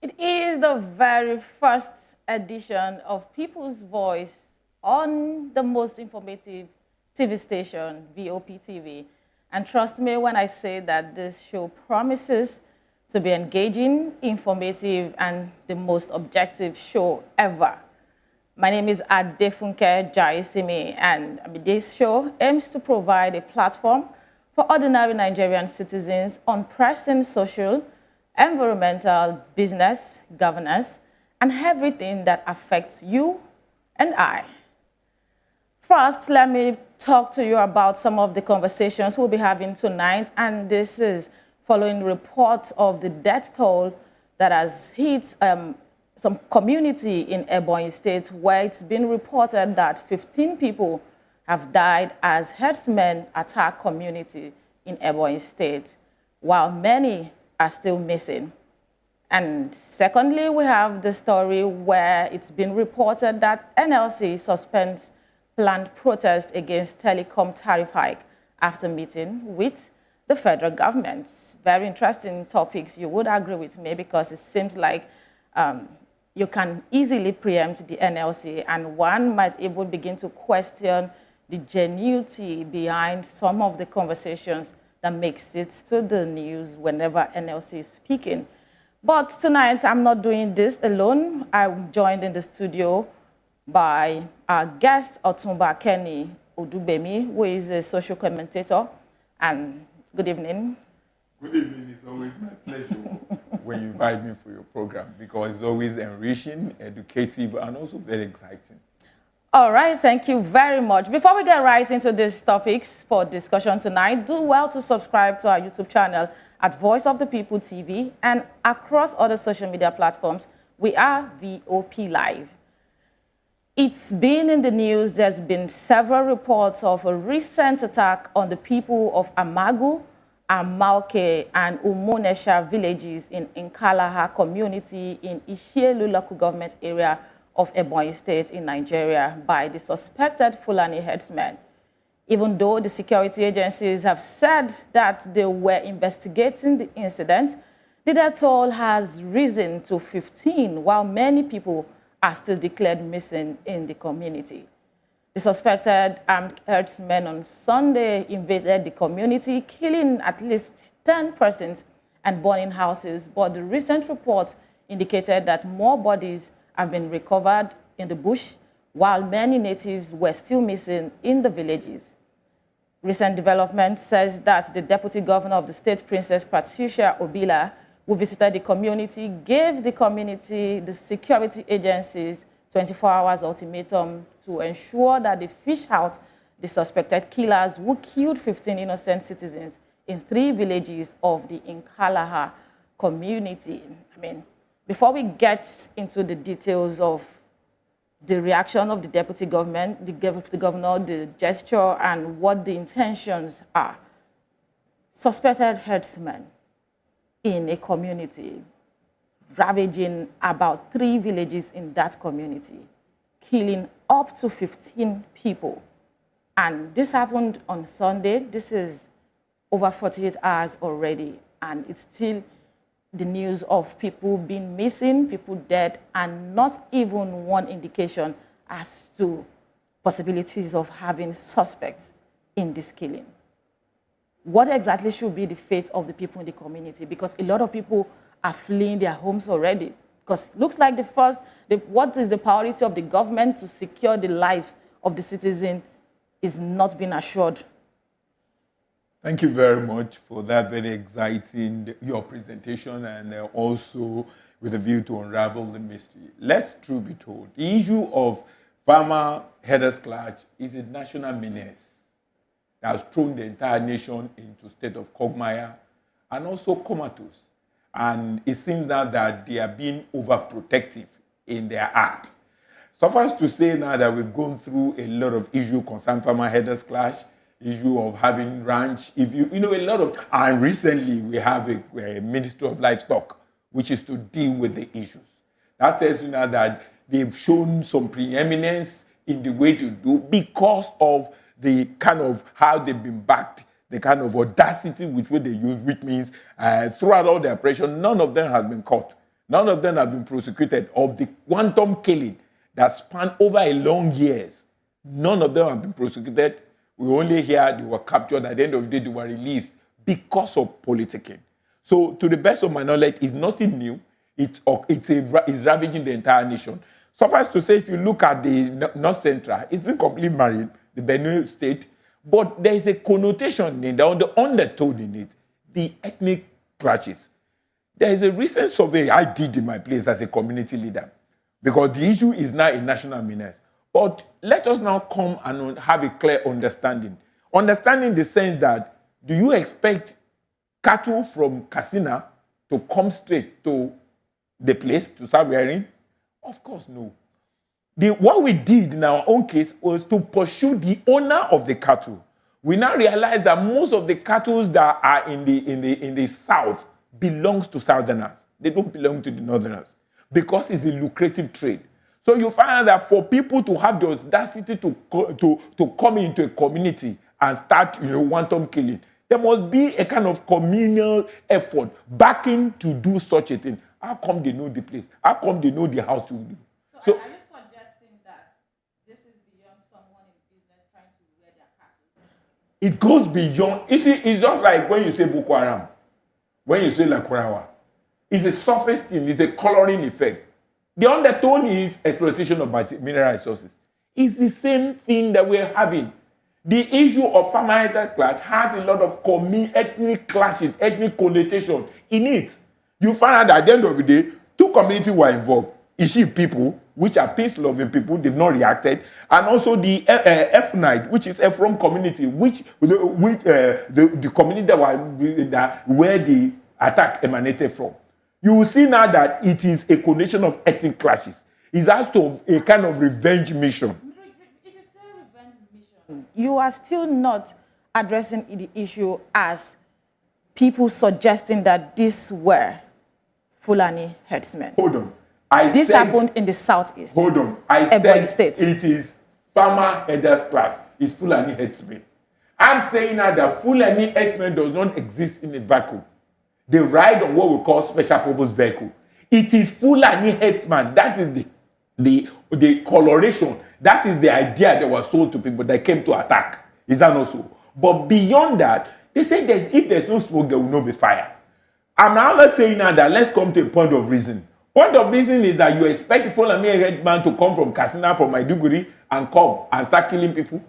It is the very first edition of People's Voice on the most informative TV station, VOP TV. And trust me when I say that this show promises to be engaging, informative, and the most objective show ever. My name is Adefunke Jaisimi, and this show aims to provide a platform for ordinary Nigerian citizens on pressing social, environmental, business, governance, and everything that affects you and I. First, let me talk to you about some of the conversations we'll be having tonight, and this is following reports of the death toll that has hit some community in Ebonyi State, where it's been reported that 15 people have died as herdsmen attack community in Ebonyi State, while many are still missing. And secondly, we have the story where it's been reported that NLC suspends planned protest against telecom tariff hike after meeting with the federal government. Very interesting topics. You would agree with me because it seems like you can easily preempt the NLC, and one might even begin to question the genuinity behind some of the conversations that makes it to the news whenever NLC is speaking. But tonight, I'm not doing this alone. I'm joined in the studio by our guest, Otumba Kenny Odubemi, who is a social commentator. And good evening. Good evening. It's always my pleasure when you invite me for your program because it's always enriching, educative, and also very exciting. All right, thank you very much. Before we get right into these topics for discussion tonight, do well to subscribe to our YouTube channel at Voice of the People TV, and across other social media platforms, we are VOP Live. It's been in the news. There's been several reports of a recent attack on the people of Amagu, Amauke, and Umunesha villages in Nkalaha community in Ishielu local government area of Ebonyi State in Nigeria by the suspected Fulani herdsmen. Even though the security agencies have said that they were investigating the incident, the death toll has risen to 15, while many people are still declared missing in the community. The suspected armed herdsmen on Sunday invaded the community, killing at least 10 persons and burning houses, but the recent report indicated that more bodies have been recovered in the bush, while many natives were still missing in the villages. Recent development says that the deputy governor of the state, Princess Patricia Obila, who visited the community, gave the community, the security agencies, 24 hours ultimatum to ensure that they fish out the suspected killers who killed 15 innocent citizens in 3 villages of the Nkalaha community. Before we get into the details of the reaction of the deputy government, the governor, the gesture, and what the intentions are, suspected herdsmen in a community, ravaging about 3 villages in that community, killing up to 15 people. And this happened on Sunday. This is over 48 hours already, and it's still the news of people being missing, people dead, and not even one indication as to possibilities of having suspects in this killing. What exactly should be the fate of the people in the community? Because a lot of people are fleeing their homes already. Because it looks like what is the priority of the government to secure the lives of the citizen is not being assured. Thank you very much for that very exciting, your presentation, and also with a view to unravel the mystery. Let's truth be told, the issue of farmer herders clash is a national menace that has thrown the entire nation into state of quagmire and also comatose. And it seems now that they are being overprotective in their act. Suffice to say now that we've gone through a lot of issues concerning farmer herders clash, issue of having ranch, a lot of, and recently we have a Ministry of Livestock, which is to deal with the issues. That tells you now that they've shown some preeminence in the way to do because of the kind of how they've been backed, the kind of audacity with which they use, which means throughout all the operation, none of them has been caught. None of them have been prosecuted of the quantum killing that spanned over a long years. None of them have been prosecuted. We only hear they were captured. At the end of the day, they were released because of politicking. So, to the best of my knowledge, it's nothing new. It's ravaging the entire nation. Suffice to say, if you look at the North Central, it's been completely married, the Benue state, but there is a connotation in there, the undertone in it, the ethnic clashes. There is a recent survey I did in my place as a community leader, because the issue is now a national menace. But let us now come and have a clear understanding. Understanding the sense that, do you expect cattle from Katsina to come straight to the place to start rearing? Of course, no. What we did in our own case was to pursue the owner of the cattle. We now realize that most of the cattle that are in the south belongs to southerners. They don't belong to the northerners because it's a lucrative trade. So you find out that for people to have the audacity to come into a community and start, wanton killing, there must be a kind of communal effort backing to do such a thing. How come they know the place? How come they know the house to do? So are you suggesting that this is beyond someone in business trying to rear their cattle? It goes beyond. It's just like when you say Boko Haram, when you say Lakurawa. It's a surface thing. It's a coloring effect. The undertone is exploitation of mineral resources. It's the same thing that we're having. The issue of farmer-heritage clash has a lot of ethnic clashes, ethnic connotation in it. You find out that at the end of the day, two communities were involved. Ishi people, which are peace-loving people, they've not reacted, and also the F-Night, which is a from community, the community where the attack emanated from. You will see now that it is a condition of ethnic clashes. It's also a kind of revenge mission. If you say revenge mission, you are still not addressing the issue as people suggesting that these were Fulani herdsmen. Hold on. This happened in the southeast. Hold on. I Ebonyi said State. it is farmer herders clash. It's Fulani herdsmen. I'm saying now that Fulani herdsmen does not exist in a vacuum. They ride on what we call special purpose vehicle. It is Fulani herdsman. That is the coloration. That is the idea that was sold to people that came to attack. Is that not so? But beyond that, they say if there's no smoke, there will not be fire. I'm now saying now that let's come to a point of reason. Point of reason is that you expect a Fulani herdsman to come from Katsina, from Maiduguri, and come and start killing people.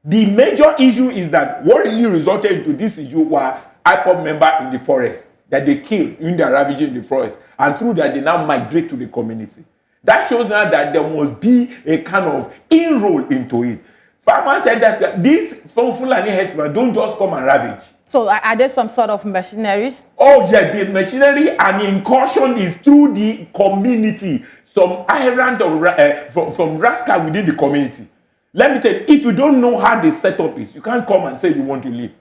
The major issue is that what really resulted into this issue were IPOB members in the forest that they killed when they are ravaging the forest, and through that they now migrate to the community. That shows now that there must be a kind of inroad into it. Farmers said that these Fulani herdsmen don't just come and ravage. So are there some sort of mercenaries? Oh yeah, the machinery and incursion is through the community. Some errand from rascal within the community. Let me tell you, if you don't know how the setup is, you can't come and say you want to leave.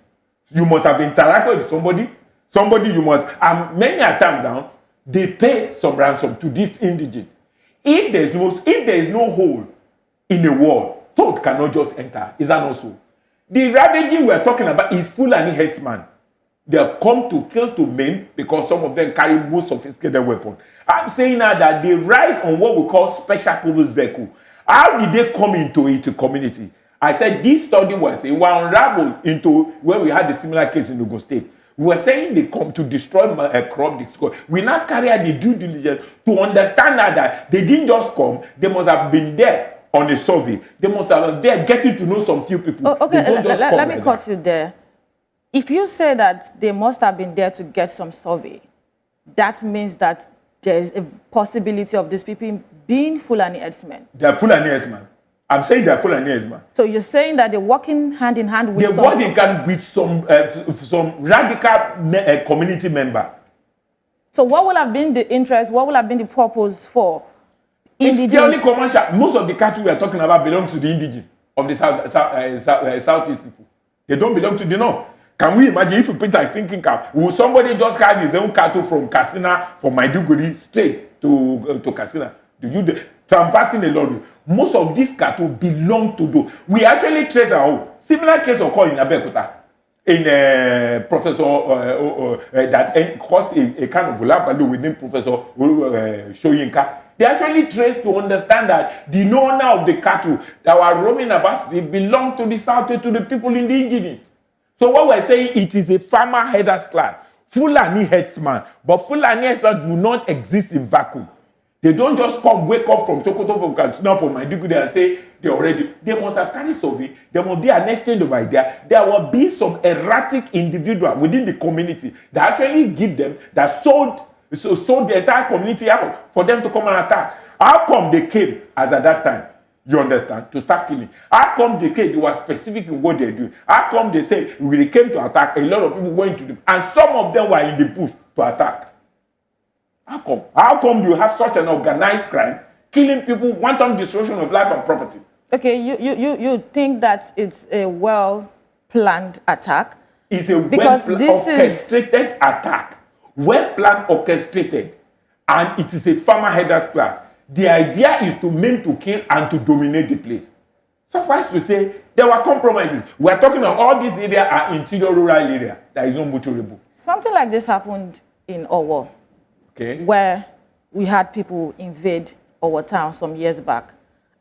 You must have interacted with somebody. Somebody you must, and many a time now, they pay some ransom to this indigent. If there is no hole in a wall, toad cannot just enter. Is that not so? The ravaging we're talking about is Fulani herdsmen. They have come to kill, to maim, because some of them carry most sophisticated weapons. I'm saying now that they ride on what we call special purpose vehicle. How did they come into it, to community? I said this study was unraveled into where we had a similar case in Ogun State. We were saying they come to destroy a crop. We now carry out the due diligence to understand that they didn't just come. They must have been there on a survey. They must have been there getting to know some few people. Oh, okay, let me cut you there. If you say that they must have been there to get some survey, that means that there is a possibility of these people being Fulani herdsmen. They are Fulani herdsmen. I'm saying they're Fulani herdsmen. So you're saying that they're working hand in hand with they're working with some radical community member. So what will have been the interest? What will have been the purpose for indigenous? It's purely commercial. Most of the cattle we are talking about belong to the indigenous of the southeast people. They don't belong to the north. Can we imagine if you put a thinking cap? Will somebody just carry his own cattle from Katsina, from Maiduguri, straight to Katsina? Traversing a lorry. Most of these cattle belong to those. We actually trace our own. Similar case occurred in Abeokuta. in Professor that caused a kind of labalu within Professor Shoyinka. They actually traced to understand that the owner of the cattle that were roaming about belonged to the south, to the people in the indigenous. So what we're saying, it is a farmer headers class. Fulani herdsmen, but Fulani herdsmen do not exist in vacuum. They don't just come, wake up from Sokoto, from Katsina, from Maiduguri and say they must have carried survey. There must be an exchange of idea. There will be some erratic individual within the community that actually give them, that sold the entire community out for them to come and attack. How come they came as at that time? You understand? To start killing. How come they came? They were specific in what they do. How come they say when they came to attack, a lot of people went to them, and some of them were in the bush to attack? How come? How come you have such an organized crime, killing people, wanton destruction of life and property? Okay, you think that it's a well-planned attack? It's a orchestrated attack. Well-planned, orchestrated. And it is a farmer headers class. The idea is to maim, to kill, and to dominate the place. Suffice to say, there were compromises. We are talking about all these areas are interior rural area. There is no mutual. Something like this happened in Owo, where we had people invade Owo town some years back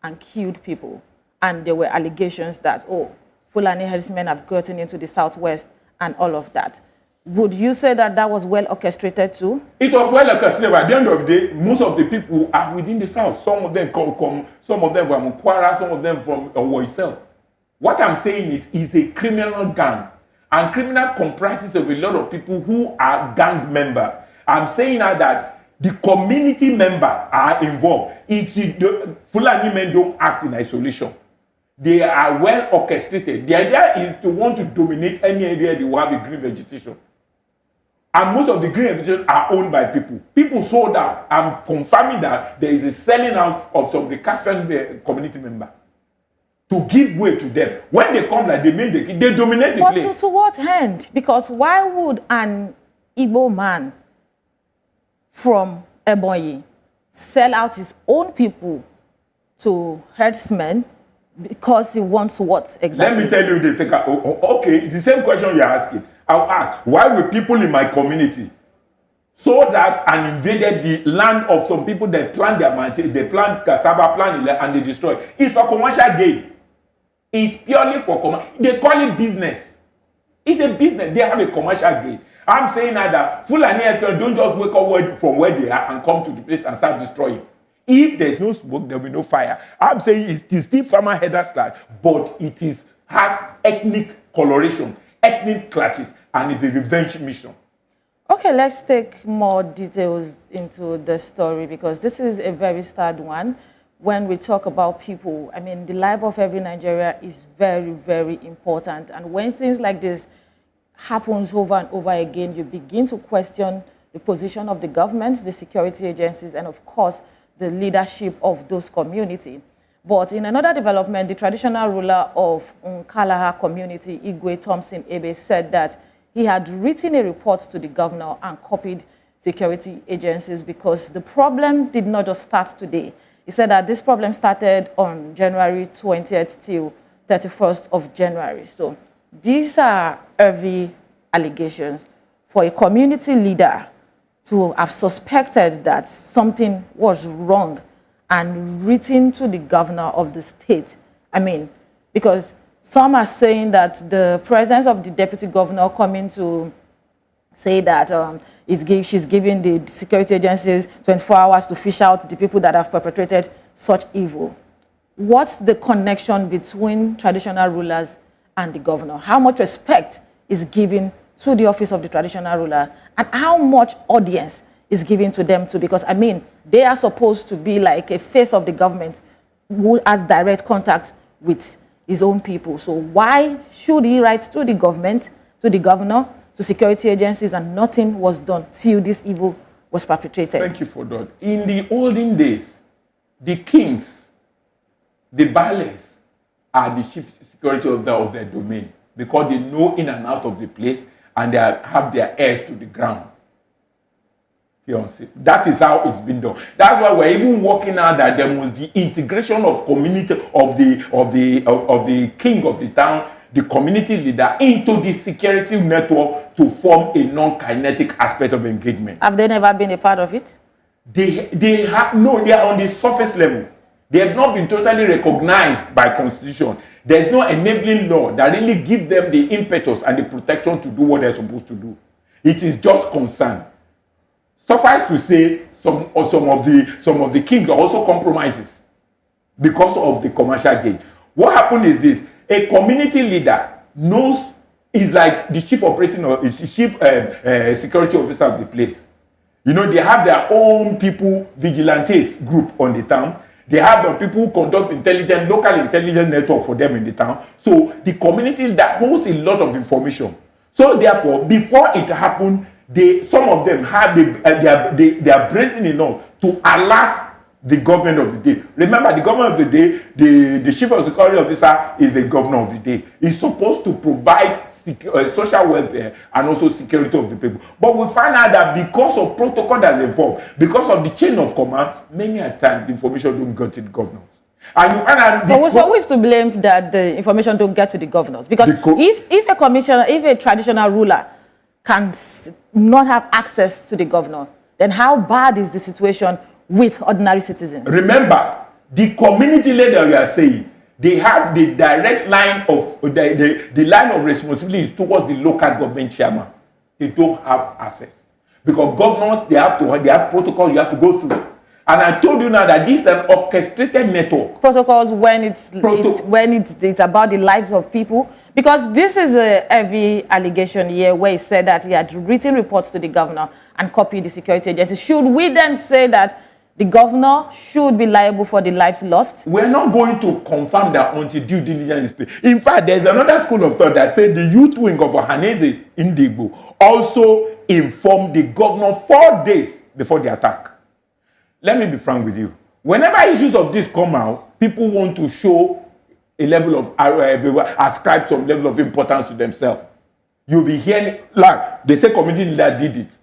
and killed people. And there were allegations that, oh, Fulani herdsmen have gotten into the southwest and all of that. Would you say that that was well orchestrated too? It was well orchestrated, but at the end of the day, most of the people are within the south. Some of them come some of them from Kwara, some of them from Owo itself. What I'm saying is, it's a criminal gang. And criminal comprises of a lot of people who are gang members. I'm saying now that the community members are involved. The Fulani men don't act in isolation. They are well orchestrated. The idea is to want to dominate any area they will have a green vegetation. And most of the green vegetation are owned by people. People sold out. I'm confirming that there is a selling out of some of the Caspian community members to give way to them. When they come, like they dominate the place. But to what end? Because why would an Igbo man from Ebonyi sell out his own people to herdsmen because he wants what exactly? Let me tell you, they take okay, it's the same question you're asking. I'll ask, why will people in my community sold that and invaded the land of some people that plant their mountain, they plant cassava, plant and they destroy? It's for commercial gain. It's purely for commercial. They call it business. It's a business. They have a commercial gain. I'm saying that Fulani don't just wake up from where they are and come to the place and start destroying. If there's no smoke, there will be no fire. I'm saying it's still farmer headers class, but it has ethnic coloration, ethnic clashes, and is a revenge mission. Okay, let's take more details into the story, because this is a very sad one. When we talk about people, I mean, the life of every Nigerian is very, very important. And when things like this happens over and over again, you begin to question the position of the government, the security agencies, and of course, the leadership of those communities. But in another development, the traditional ruler of Nkalaha community, Igwe Thompson Ebe, said that he had written a report to the governor and copied security agencies because the problem did not just start today. He said that this problem started on January 20th till 31st of January. So these are heavy allegations for a community leader to have suspected that something was wrong and written to the governor of the state. I mean, because some are saying that the presence of the deputy governor coming to say that she's giving the security agencies 24 hours to fish out the people that have perpetrated such evil. What's the connection between traditional rulers and the governor? How much respect is given to the office of the traditional ruler, and how much audience is given to them too? Because, I mean, they are supposed to be like a face of the government who has direct contact with his own people. So why should he write to the government, to the governor, to security agencies, and nothing was done till this evil was perpetrated? Thank you for that. In the olden days, the kings, the valets, are the chief security of their domain, because they know in and out of the place, and they have their ears to the ground. That is how it's been done. That's why we're even working out that there must be integration of community of the king of the town, the community leader into the security network to form a non-kinetic aspect of engagement. Have they never been a part of it? They are on the surface level. They have not been totally recognized by constitution. There's no enabling law that really gives them the impetus and the protection to do what they're supposed to do. It is just concern. Suffice to say, some of the kings are also compromises because of the commercial gain. What happened is this: a community leader is like the chief operating or chief security officer of the place. You know, they have their own people, vigilantes group on the town. They have the people who conduct local intelligence network for them in the town. So the community that holds a lot of information. So therefore, before it happened, some of them have they are brazen enough to alert the government of the day. Remember, the government of the day, the chief of security officer is the governor of the day. He's supposed to provide social welfare and also security of the people. But we find out that because of protocol that's involved, because of the chain of command, many a time the information don't go to the governors. And you find out so who is to blame that the information don't get to the governors? Because if a commissioner, if a traditional ruler can not have access to the governor, then how bad is the situation with ordinary citizens? Remember, the community leader you are saying, they have the direct line of the line of responsibility towards the local government chairman. They don't have access because governors they have protocol you have to go through. And I told you now that this is an orchestrated network. Protocols when it's about the lives of people, because this is a heavy allegation here where he said that he had written reports to the governor and copied the security agency. Should we then say that the governor should be liable for the lives lost? We're not going to confirm that until due diligence is paid. In fact, there's another school of thought that said the youth wing of Ohaneze Indigbo also informed the governor 4 days before the attack. Let me be frank with you. Whenever issues of this come out, people want to show a level of, ascribe some level of importance to themselves. You'll be hearing, like, they say community leader did it.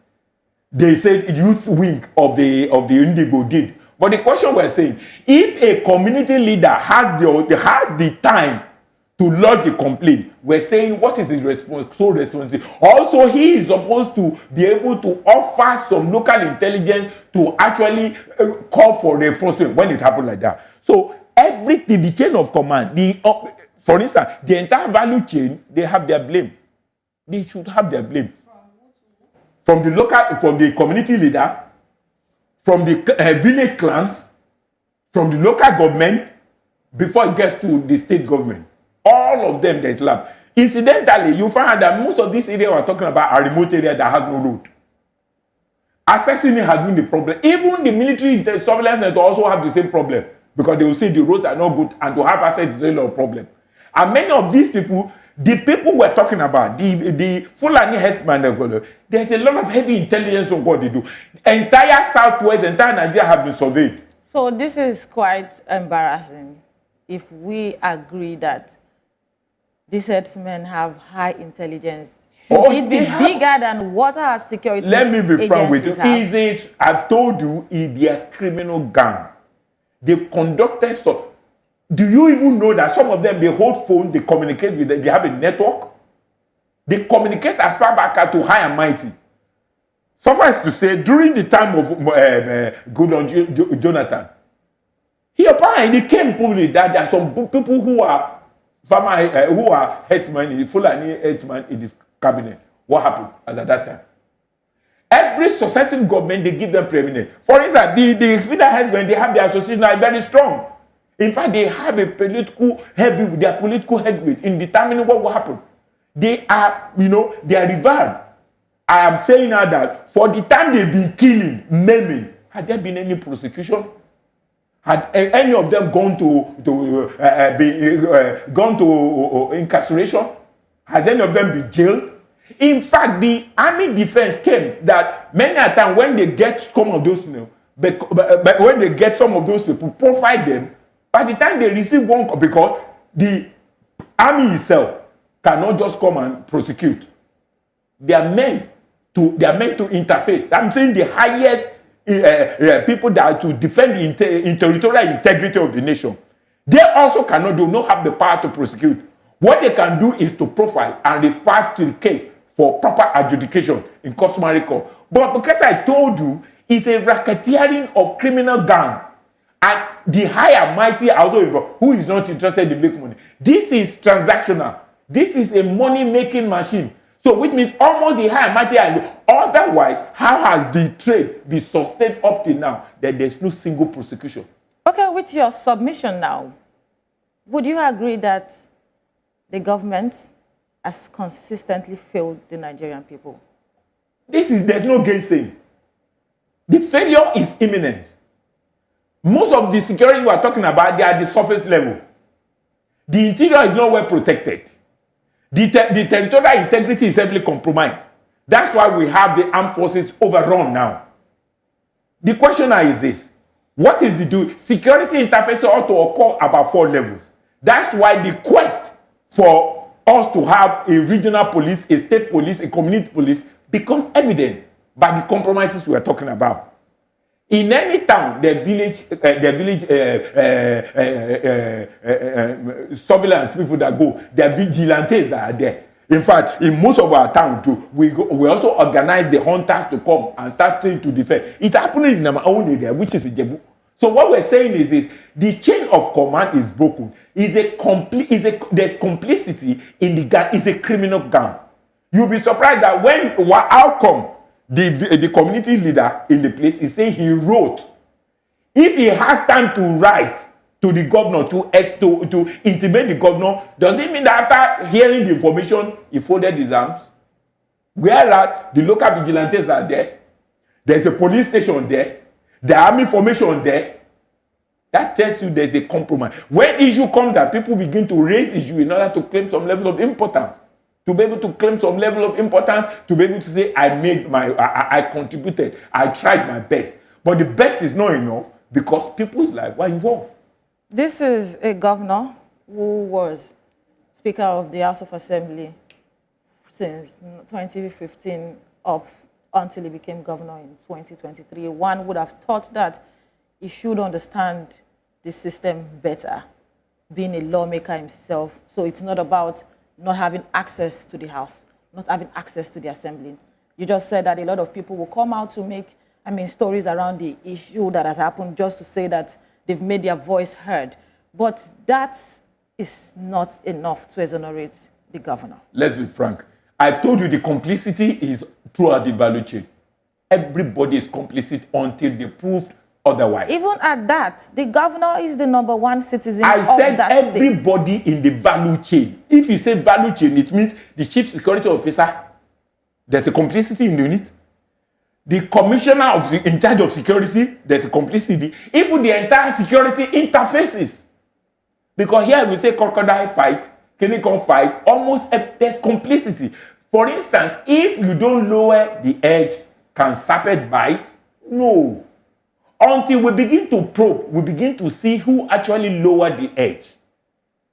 They said youth wing of the Indigo did. But the question we're saying, if a community leader has the time to lodge a complaint, we're saying what is his sole responsibility? Also, he is supposed to be able to offer some local intelligence to actually call for reinforcement when it happens like that. So everything, the chain of command, for instance, the entire value chain, they have their blame. They should have their blame. From the community leader, from the village clans, from the local government, before it gets to the state government. All of them, there's lab. Incidentally, you find out that most of these areas we're talking about are remote areas that has no road. Accessing it has been the problem. Even the military surveillance network also have the same problem because they will say the roads are not good and to have access is a lot of problem. And many of these people, the people we're talking about, the Fulani Herdsmen, there's a lot of heavy intelligence on what they do. Entire Southwest, entire Nigeria have been surveyed. So this is quite embarrassing if we agree that these herdsmen have high intelligence. Should it be bigger than what our security agencies have? Let me be frank with you. I've told you, it's a criminal gang. They've conducted so. Do you even know that some of them, they hold phone, they communicate with them, they have a network? They communicate as far back to high and mighty. Suffice to say, during the time of Goodluck Jonathan, he apparently came publicly that there are some people who are herdsmen, Fulani herdsmen in this cabinet. What happened as at that time? Every successive government, they give them preeminence. For instance, the Fulani herdsmen, they have their association are very strong. In fact, they have a political heavyweight in determining what will happen. They are, they are revered. I am saying now that for the time they've been killing, maiming, had there been any prosecution? Had any of them gone to incarceration? Has any of them been jailed? In fact, the army defense came that many a time when they get some of those, when they get some of those people, profile them. By the time they receive one, because the army itself cannot just come and prosecute. They are meant to interface. I'm saying the highest people that are to defend the territorial integrity of the nation. They also do not have the power to prosecute. What they can do is to profile and refer to the case for proper adjudication in customary court. But because I told you, it's a racketeering of criminal gang. And the high and mighty are also involved, who is not interested in making money. This is transactional. This is a money-making machine. So which means almost the high and mighty are involved. Otherwise, how has the trade been sustained up till now that there's no single prosecution? Okay, with your submission now, would you agree that the government has consistently failed the Nigerian people? There's no gainsaying. The failure is imminent. Most of the security we are talking about, they are at the surface level. The interior is not well protected. The territorial integrity is heavily compromised. That's why we have the armed forces overrun now. The question now is this. What is the do? Security interface ought to occur about 4 levels. That's why the quest for us to have a regional police, a state police, a community police become evident by the compromises we are talking about. In any town, the village surveillance people that go, the vigilantes that are there. In fact, in most of our towns too, we also organize the hunters to come and start trying to defend. It's happening in our own area, which is Ijebu. So what we're saying is this: the chain of command is broken. There's complicity in the gang. It's a criminal gang. You'll be surprised that how come the community leader in the place is saying he wrote. If he has time to write to the governor to intimate the governor, does it mean that after hearing the information, he folded his arms? Whereas the local vigilantes are there, there's a police station there, the army formation there. That tells you there's a compromise. When issue comes that people begin to raise issue in order to claim some level of importance, to be able to claim some level of importance, to be able to say, I contributed, I tried my best. But the best is not enough because people's lives were involved. This is a governor who was Speaker of the House of Assembly since 2015 up until he became governor in 2023. One would have thought that he should understand the system better, being a lawmaker himself. So it's not about not having access to the House, not having access to the Assembly. You just said that a lot of people will come out to make, stories around the issue that has happened just to say that they've made their voice heard. But that is not enough to exonerate the governor. Let's be frank. I told you the complicity is throughout the value chain. Everybody is complicit until they proved otherwise. Even at that, the governor is the #1 citizen of said that state. Everybody in the value chain. If you say value chain, it means the chief security officer, there's a complicity in the unit. The commissioner in charge of security, there's a complicity. Even the entire security interfaces. Because here we say crocodile fight, Kenikon fight, there's complicity. For instance, if you don't lower the edge, can serpent bite? No. Until we begin to probe, we begin to see who actually lowered the edge.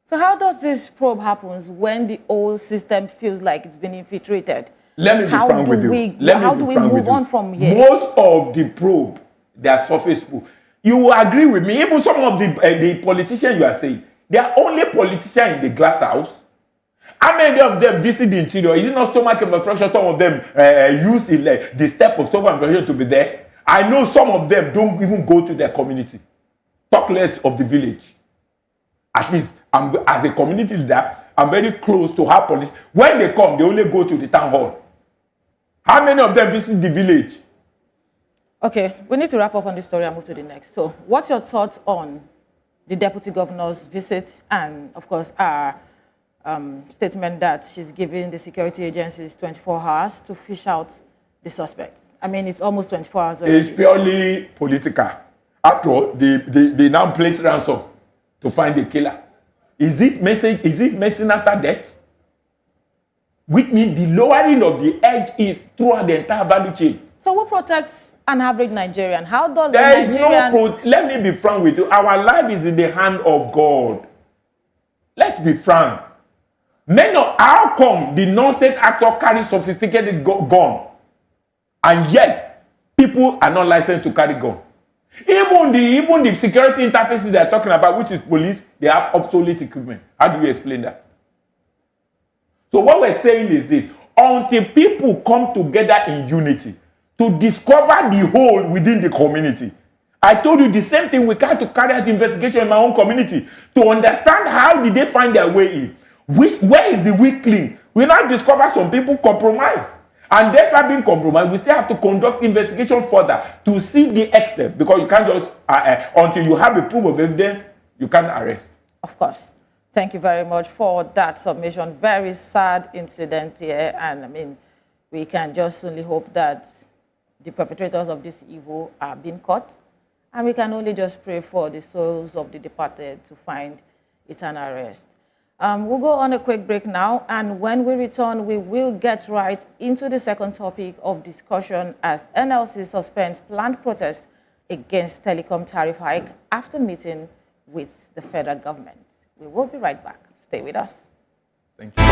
So how does this probe happen when the whole system feels like it's been infiltrated? Let me be frank with you. How do we move on from here? Most of the probe, they are surface probe. You will agree with me, even some of the politicians you are saying, they are only politicians in the glass house. How many of them visit the interior? Is it not stomach infection? Some of them use the step of stomach infection to be there. I know some of them don't even go to their community. Talk less of the village. At least, as a community leader, I'm very close to how police. When they come, they only go to the town hall. How many of them visit the village? Okay, we need to wrap up on this story and move to the next. So, what's your thoughts on the deputy governor's visit and, of course, our statement that she's giving the security agencies 24 hours to fish out the suspects? It's almost 24 hours already. It's purely political. After all, they now place ransom to find the killer. Is it medicine after death? Which means the lowering of the edge is throughout the entire value chain. So who protects an average Nigerian? How does there a Nigerian... Let me be frank with you. Our life is in the hand of God. Let's be frank. How come the non-state actor carries sophisticated gun and yet people are not licensed to carry gun? Even the security interfaces they are talking about, which is police, they have obsolete equipment. How do you explain that? So what we're saying is this: until people come together in unity to discover the hole within the community. I told you the same thing. We had to carry out investigation in my own community to understand how did they find their way in. Where is the weak link? We now discover some people compromise. And despite being compromised, we still have to conduct investigation further to see the extent, because you can't just, until you have a proof of evidence, you can't arrest. Of course. Thank you very much for that submission. Very sad incident here. And I mean, we can just only hope that the perpetrators of this evil are being caught. And we can only just pray for the souls of the departed to find eternal rest. We'll go on a quick break now, and when we return, we will get right into the second topic of discussion as NLC suspends planned protest against telecom tariff hike after meeting with the federal government. We will be right back. Stay with us. Thank you.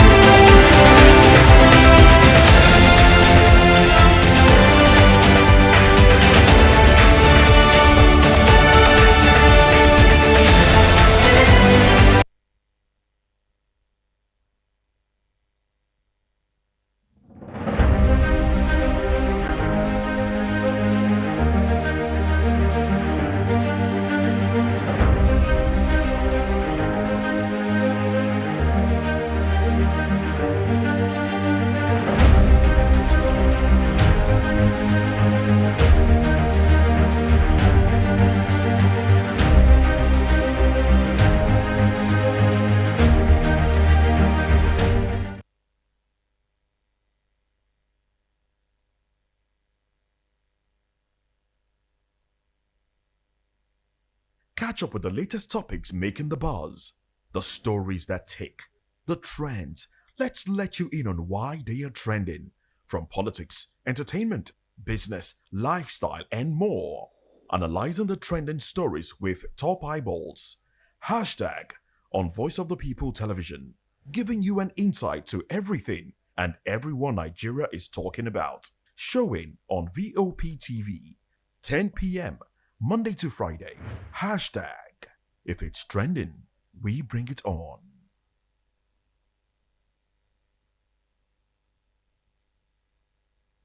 Catch up with the latest topics making the buzz, the stories that tick, the trends. Let's let you in on why they are trending. From politics, entertainment, business, lifestyle, and more. Analyzing the trending stories with top eyeballs. Hashtag on Voice of the People Television, giving you an insight to everything and everyone Nigeria is talking about. Showing on VOP TV, 10 p.m. Monday to Friday. Hashtag if it's trending, we bring it on.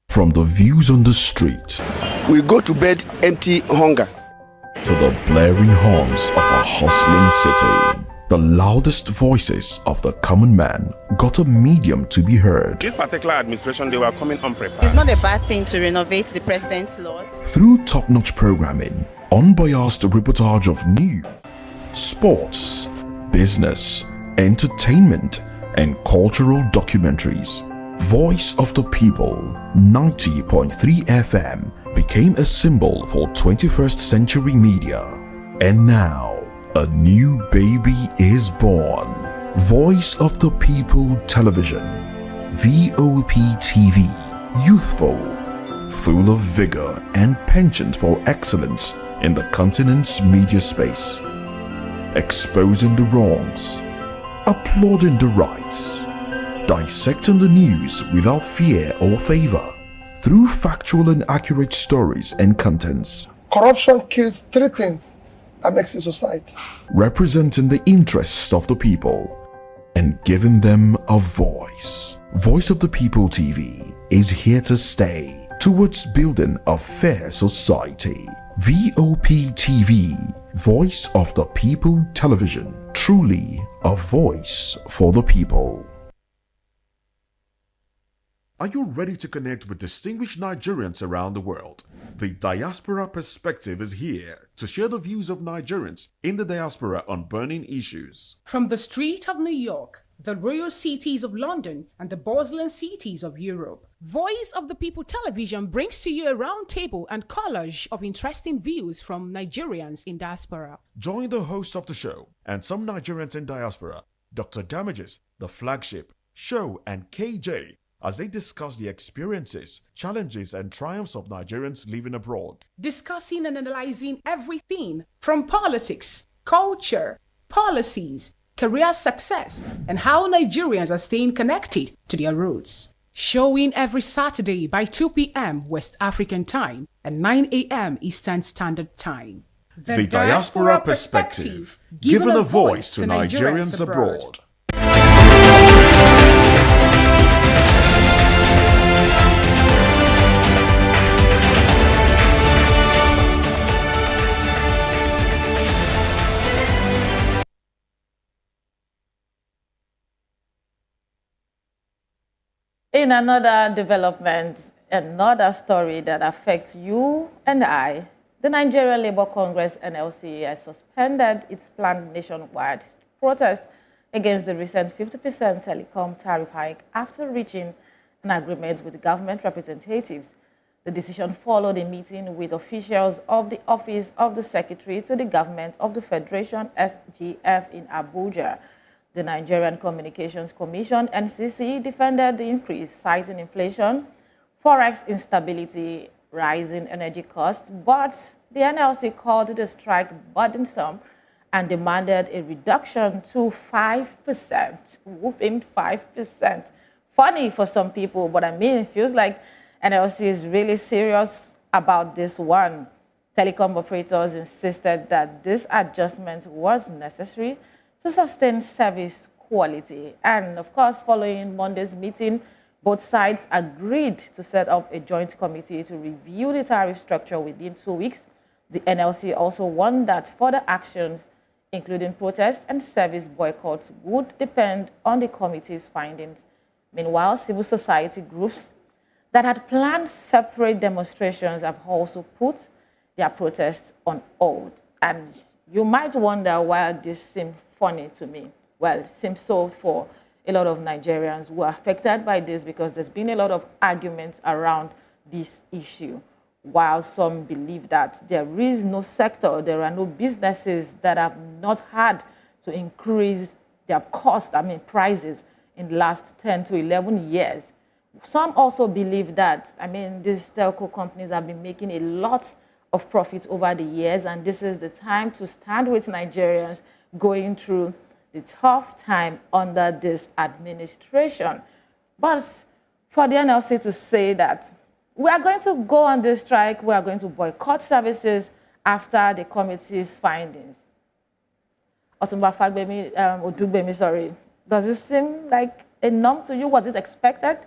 From the views on the street, we go to bed empty hunger, to the blaring horns of a hustling city, the loudest voices of the common man got a medium to be heard. This particular administration, they were coming unprepared. It's not a bad thing to renovate the president's lodge. Through top-notch programming, unbiased reportage of news, sports, business, entertainment, and cultural documentaries, Voice of the People 90.3 FM became a symbol for 21st century media. And now, a new baby is born. Voice of the People Television, VOP TV, youthful, full of vigor and penchant for excellence in the continent's media space, exposing the wrongs, applauding the rights, dissecting the news without fear or favor, through factual and accurate stories and contents. Corruption kills three things that makes a society. Representing the interests of the people and giving them a voice. Voice of the People TV is here to stay towards building a fair society. VOP TV, Voice of the People Television, truly a voice for the people. Are you ready to connect with distinguished Nigerians around the world? The Diaspora Perspective is here to share the views of Nigerians in the diaspora on burning issues. From the street of New York, the royal cities of London, and the bustling cities of Europe, Voice of the People Television brings to you a round table and collage of interesting views from Nigerians in diaspora. Join the host of the show and some Nigerians in diaspora, Dr. Damages, the flagship, Show, and KJ, as they discuss the experiences, challenges, and triumphs of Nigerians living abroad. Discussing and analyzing everything from politics, culture, policies, career success, and how Nigerians are staying connected to their roots. Showing every Saturday by 2 p.m. West African Time and 9 a.m. Eastern Standard Time. The Diaspora Perspective, giving a voice to Nigerians abroad. In another development, another story that affects you and I, the Nigerian Labour Congress NLC has suspended its planned nationwide protest against the recent 50% telecom tariff hike after reaching an agreement with government representatives. The decision followed a meeting with officials of the Office of the Secretary to the Government of the Federation (SGF) in Abuja. The Nigerian Communications Commission (NCC) defended the increase, citing inflation, forex instability, rising energy costs, but the NLC called the strike burdensome and demanded a reduction to 5%, whooping 5%. Funny for some people, but I mean, it feels like NLC is really serious about this one. Telecom operators insisted that this adjustment was necessary to sustain service quality. And of course, following Monday's meeting, both sides agreed to set up a joint committee to review the tariff structure within 2 weeks. The NLC also warned that further actions, including protests and service boycotts, would depend on the committee's findings. Meanwhile, civil society groups that had planned separate demonstrations have also put their protests on hold. And you might wonder why this seems funny to me. Well, it seems so for a lot of Nigerians who are affected by this, because there's been a lot of arguments around this issue. While some believe that there is no sector, there are no businesses that have not had to increase their prices in the last 10 to 11 years. Some also believe that, these telco companies have been making a lot of profit over the years, and this is the time to stand with Nigerians going through the tough time under this administration. But for the NLC to say that we are going to go on this strike, we are going to boycott services after the committee's findings. Otumba Odugbemi, sorry. Does it seem like a norm to you? Was it expected?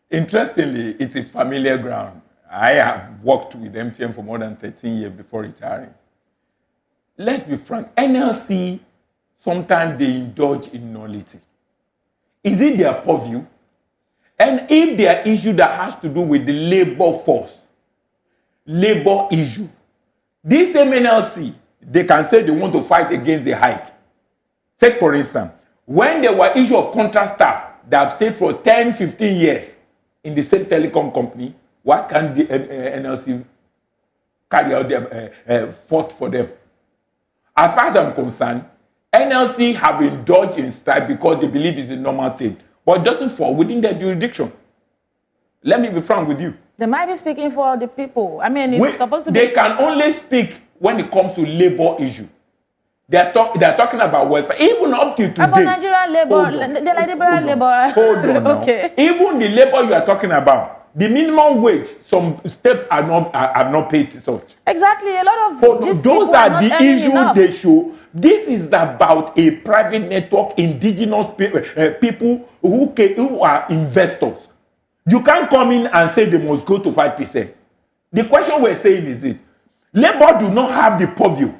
Interestingly, it's a familiar ground. I have worked with MTN for more than 13 years before retiring. Let's be frank, NLC, sometimes they indulge in nullity. Is it their purview? And if there are issues that has to do with the labor force, labor issue, this same NLC, they can say they want to fight against the hike. Take, for instance, when there were issues of contract staff that have stayed for 10, 15 years in the same telecom company, why can't the NLC carry out their fought for them? As far as I'm concerned, NLC have indulged in strike because they believe it's a normal thing, but it doesn't fall within their jurisdiction. Let me be frank with you. They might be speaking for the people. It's supposed to be... They can only speak when it comes to labor issue. They are talking about welfare. Even up till today. About Nigerian labor, the labor. Hold on now. Okay. Even the labor you are talking about, the minimum wage, some states are not paid such. Exactly. A lot of these those are not the issues they show. This is about a private network, indigenous people who are investors. You can't come in and say they must go to 5%. The question we're saying is this: labor do not have the purview.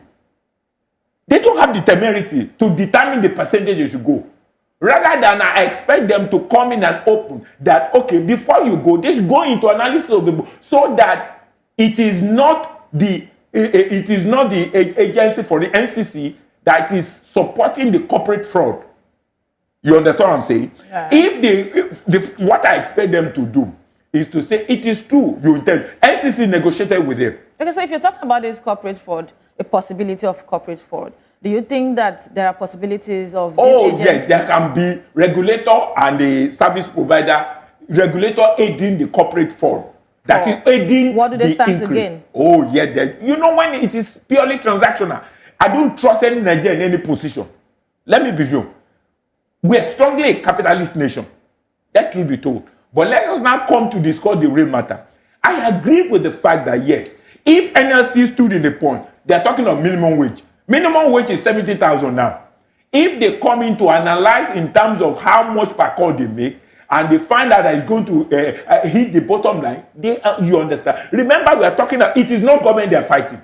They don't have the temerity to determine the percentage you should go. Rather than I expect them to come in and open that, okay, before you go, they should go into analysis of the book so that it is not the agency for the NCC that is supporting the corporate fraud. You understand what I'm saying? Yeah. If what I expect them to do is to say it is true, you intend. NCC negotiated with them. Okay, so if you're talking about this corporate fraud, a possibility of corporate fraud, do you think that there are possibilities of this agency? Yes, there can be regulator and the service provider, regulator aiding the corporate fraud. That is aiding. What do they stand to gain? Oh, yeah. You know, when it is purely transactional, I don't trust any Nigerian in any position. Let me be real. We are strongly a capitalist nation. That should be told. But let us now come to discuss the real matter. I agree with the fact that, yes, if NLC stood in the point, they are talking of minimum wage. Minimum wage is 70,000 now. If they come in to analyze in terms of how much per call they make, and they find out that it's going to hit the bottom line, you understand. Remember, we are talking about it is not government they are fighting.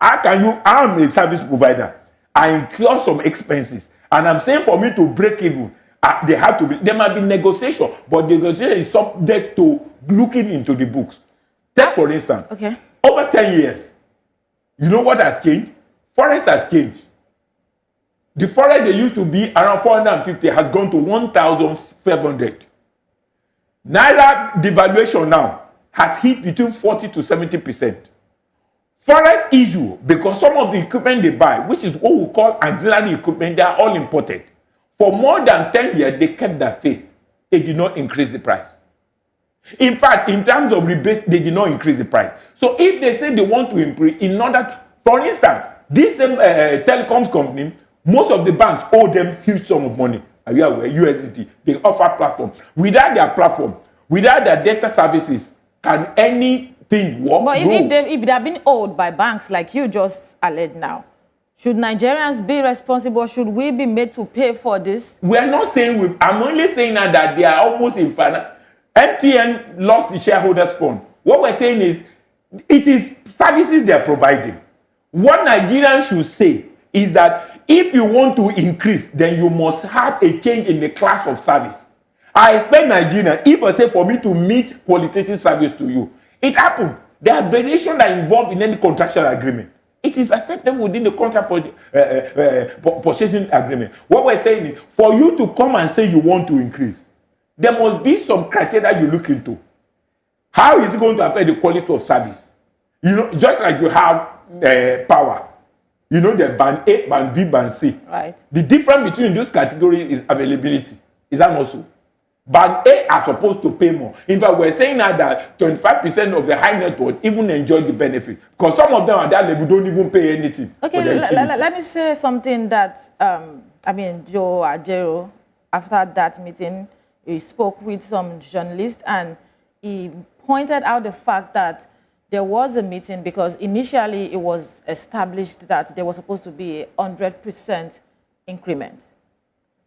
How can you? I'm a service provider. I incur some expenses, and I'm saying for me to break even, they have to be. There might be negotiation, but the negotiation is subject to looking into the books. Take for instance, over 10 years, you know what has changed? Forest has changed. The forest they used to be around 450 has gone to 1,500. Naira devaluation now has hit between 40 to 70%. Forest issue, because some of the equipment they buy, which is what we call auxiliary equipment, they are all imported. For more than 10 years, they kept their faith. They did not increase the price. In fact, in terms of rebates, they did not increase the price. So if they say they want to improve, in order, for instance, this same telecoms company, most of the banks owe them huge sum of money. Are you aware? USDT. They offer platform. Without their platform, without their data services, can anything work? But if they are being owed by banks like you just alleged now, should Nigerians be responsible or should we be made to pay for this? We are not saying, I'm only saying now that they are almost in finance. MTN lost the shareholders fund. What we're saying is, it is services they are providing. What Nigerians should say is that if you want to increase, then you must have a change in the class of service. I expect Nigeria, if I say for me to meet qualitative service to you, it happened. There are variations that are involved in any contractual agreement. It is acceptable within the contract purchasing agreement. What we're saying is, for you to come and say you want to increase, there must be some criteria you look into. How is it going to affect the quality of service? You know, just like you have power. You know, the band A, band B, band C. Right. The difference between those categories is availability. Is that not so? Band A are supposed to pay more. In fact, we're saying now that 25% of the high net worth even enjoy the benefit. Because some of them at that level don't even pay anything. Okay, let me say something that, Joe Ajero, after that meeting, he spoke with some journalists and he pointed out the fact that there was a meeting because initially it was established that there was supposed to be a 100% increment.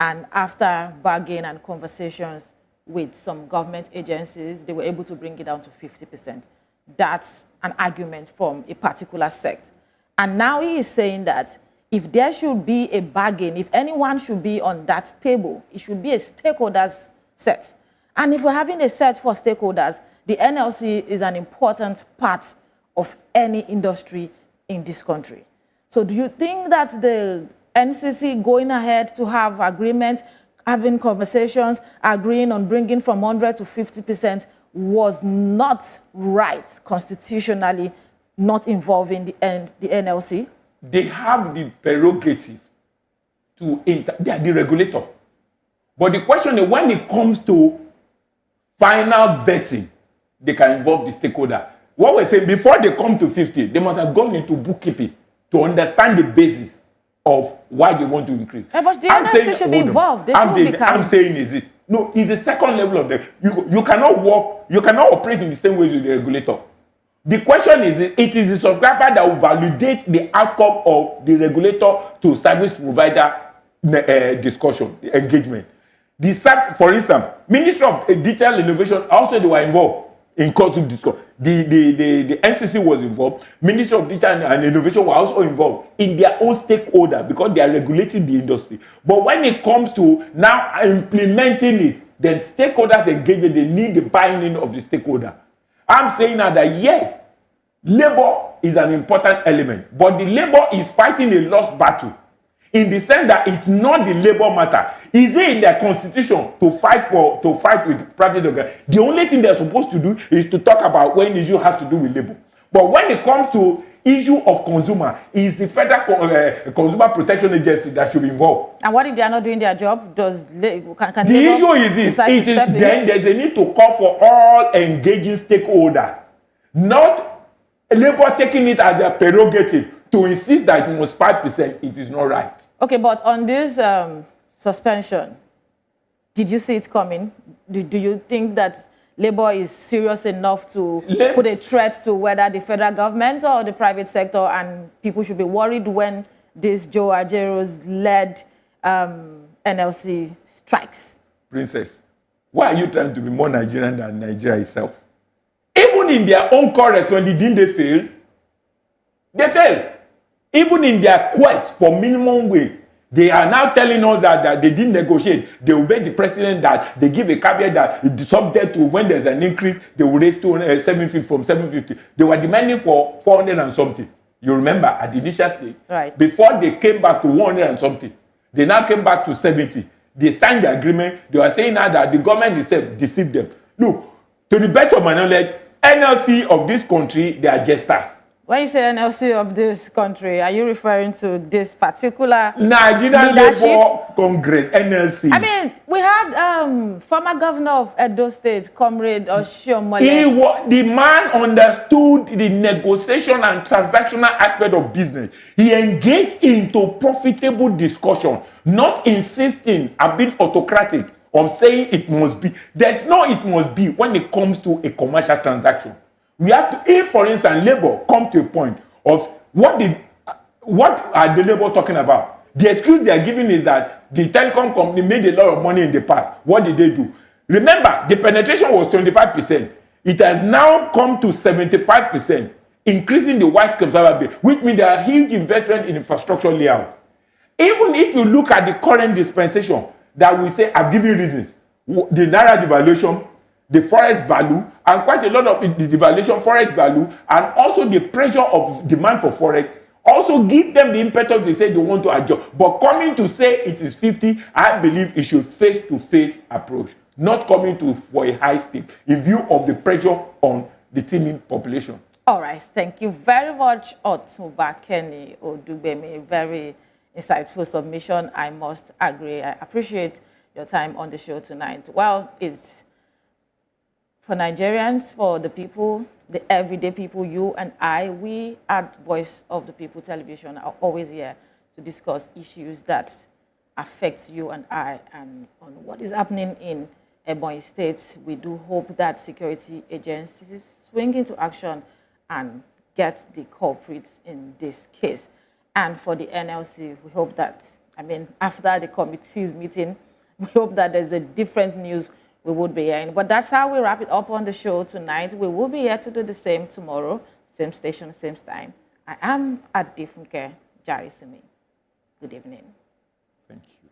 And after bargain and conversations with some government agencies, they were able to bring it down to 50%. That's an argument from a particular sect. And now he is saying that if there should be a bargain, if anyone should be on that table, it should be a stakeholders set. And if we're having a set for stakeholders, the NLC is an important part of any industry in this country. So do you think that the NCC going ahead to have agreement, having conversations, agreeing on bringing from 100 to 50% was not right constitutionally, not involving the NLC? They have the prerogative to they are the regulator. But the question is, when it comes to final vetting, they can involve the stakeholder. What we're saying, before they come to 50, they must have gone into bookkeeping to understand the basis of why they want to increase. Yeah, but the NLC should be involved. They should become... I'm saying is this. No, it's the second level of the... You cannot work, you cannot operate in the same way as the regulator. The question is, it is the subscriber that will validate the outcome of the regulator to service provider discussion, engagement. For instance, Ministry of Digital Innovation, also they were involved in consumer discussion. The NCC was involved. Ministry of Digital and Innovation were also involved in their own stakeholder because they are regulating the industry. But when it comes to now implementing it, then stakeholders engagement, they need the buy-in of the stakeholder. I'm saying now that yes, labor is an important element, but the labor is fighting a lost battle in the sense that it's not the labor matter. Is it in their constitution to fight with private organizations? The only thing they're supposed to do is to talk about when issue has to do with labor. But when it comes to issue of consumer, is the Federal Consumer Protection Agency that should be involved. And what if they are not doing their job? Can the issue is this. Then there's a need to call for all engaging stakeholders, not labor taking it as their prerogative to insist that it must 5%. It is not right. Okay, but on this suspension, did you see it coming? Do you think that labor is serious enough to put a threat to whether the federal government or the private sector, and people should be worried when this Joe Ajero's led NLC strikes? Princess, why are you trying to be more Nigerian than Nigeria itself? Even in their own correspondence, didn't they fail? They failed. Even in their quest for minimum wage, They are now telling us that they didn't negotiate. They obey the president, that they give a caveat that it's subject to when there's an increase, they will raise to 750 from 750. They were demanding for 400 and something. You remember at the initial stage? Right. Before they came back to 100 and something. They now came back to 70. They signed the agreement. They were saying now that the government itself deceived them. Look, to the best of my knowledge, NLC of this country, they are jesters. When you say NLC of this country, are you referring to this particular Nigerian leadership? Labour Congress, NLC. I mean, we had former governor of Edo State, Comrade Oshiomhole. The man understood the negotiation and transactional aspect of business. He engaged into profitable discussion, not insisting and being autocratic of saying it must be. There's no it must be when it comes to a commercial transaction. We have to, if for instance, Labour come to a point of what are the Labour talking about? The excuse they are giving is that the telecom company made a lot of money in the past. What did they do? Remember, the penetration was 25%. It has now come to 75%, increasing the wide subscriber base, which means there are huge investment in infrastructure layout. Even if you look at the current dispensation, that we say, I've given reasons, the naira devaluation, the forex value, and quite a lot of the devaluation, forex value, and also the pressure of demand for forex, also give them the impetus to say they want to adjust. But coming to say it is 50, I believe it should face-to-face approach, not coming to for a high stake in view of the pressure on the teeming population. All right, thank you very much, Otunba Kenny Odubemi. Very insightful submission, I must agree. I appreciate your time on the show tonight. Well, it's for Nigerians, for the people, the everyday people, you and I, we at Voice of the People Television are always here to discuss issues that affect you and I, and on what is happening in Ebonyi State. We do hope that security agencies swing into action and get the culprits in this case. And for the NLC, we hope that, after the committee's meeting, we hope that there's a different news we would be hearing. But that's how we wrap it up on the show tonight. We will be here to do the same tomorrow, same station, same time. I am at Difunke Jarisimi. Good evening. Thank you.